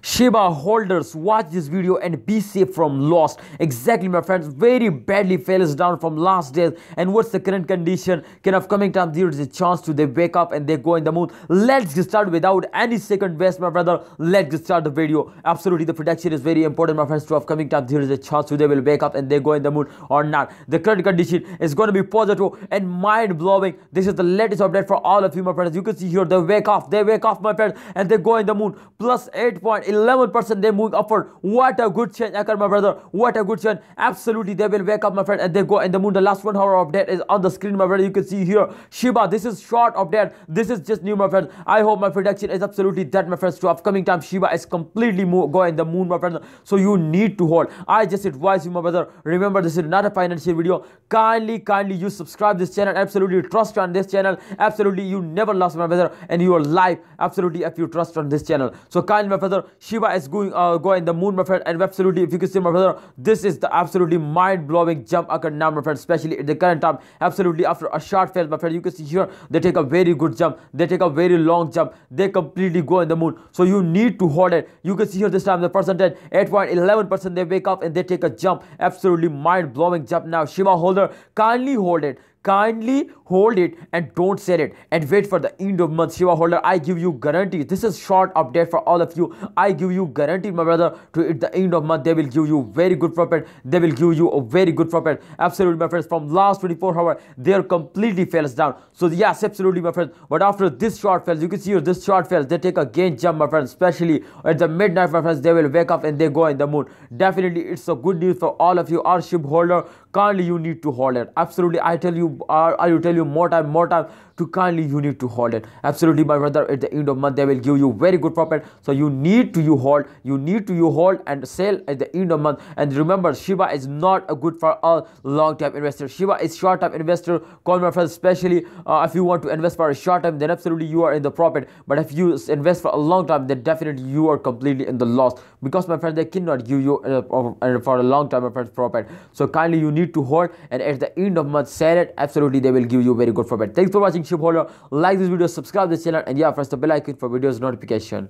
Shiba holders, watch this video and be safe from loss. Exactly, my friends, very badly falls down from last days. And what's the current condition? Kind of coming time, there is a chance to they wake up and they go in the moon. Let's get started without any second waste, my brother. Let's get started the video. Absolutely, the prediction is very important, my friends. To upcoming time, there is a chance to they will wake up and they go in the moon or not. The current condition is going to be positive and mind blowing. This is the latest update for all of you, my friends. You can see here they wake up, my friends, and they go in the moon plus 8.11%. They move upward. What a good change, my brother. What a good change. Absolutely, they will wake up, my friend, and they go in the moon. The last 1 hour update is on the screen, my brother. You can see here Shiba. This is short update. This is just new, my friend. I hope my prediction is absolutely that, my friends. To upcoming time, Shiba is completely go in the moon, my friend. So you need to hold. I just advise you, my brother. Remember, this is not a financial video. Kindly you subscribe this channel. Absolutely trust on this channel. Absolutely, you never lost, my brother, and you are live. Absolutely, if you trust on this channel. So kindly, my brother, Shiba is going in the moon, my friend, and absolutely, if you can see, my brother, this is the absolutely mind-blowing jump occurred now, my friend, especially at the current time. Absolutely, after a short phase, my friend, you can see here they take a very good jump. They take a very long jump. They completely go in the moon. So you need to hold it. You can see here this time the percentage 8.11%. They wake up and they take a jump. Absolutely mind-blowing jump now. Shiba holder, kindly hold it. Kindly hold it and don't sell it and wait for the end of month. Shiba holder, I give you guarantee. This is short update for all of you. I give you guarantee, my brother, to at the end of month they will give you very good profit. They will give you a very good profit. Absolutely, my friends. From last 24 hours they are completely falls down. So yes, absolutely, my friends. But after this short falls, you can see here this short falls, they take a gain jump, my friends. Especially at the midnight, my friends, they will wake up and they go in the moon. Definitely, it's a good news for all of you. Our Shib holder, kindly you need to hold it. Absolutely, I tell you, I will tell you more time to kindly you need to hold it. Absolutely, my brother, at the end of month they will give you very good profit. So you need to hold and sell at the end of month. And remember, Shiba is not a good for a long-term investor. Shiba is short-term investor. Call my friends, especially if you want to invest for a short time, then absolutely you are in the profit. But if you invest for a long time, then definitely you are completely in the loss, because my friend, they cannot give you for a long time, my friends, profit. So kindly you need to hold, and at the end of month sell it. Absolutely, they will give you very good profit. Thanks for watching, Shib holder. Like this video, subscribe this channel, and yeah, press the bell icon for videos notification.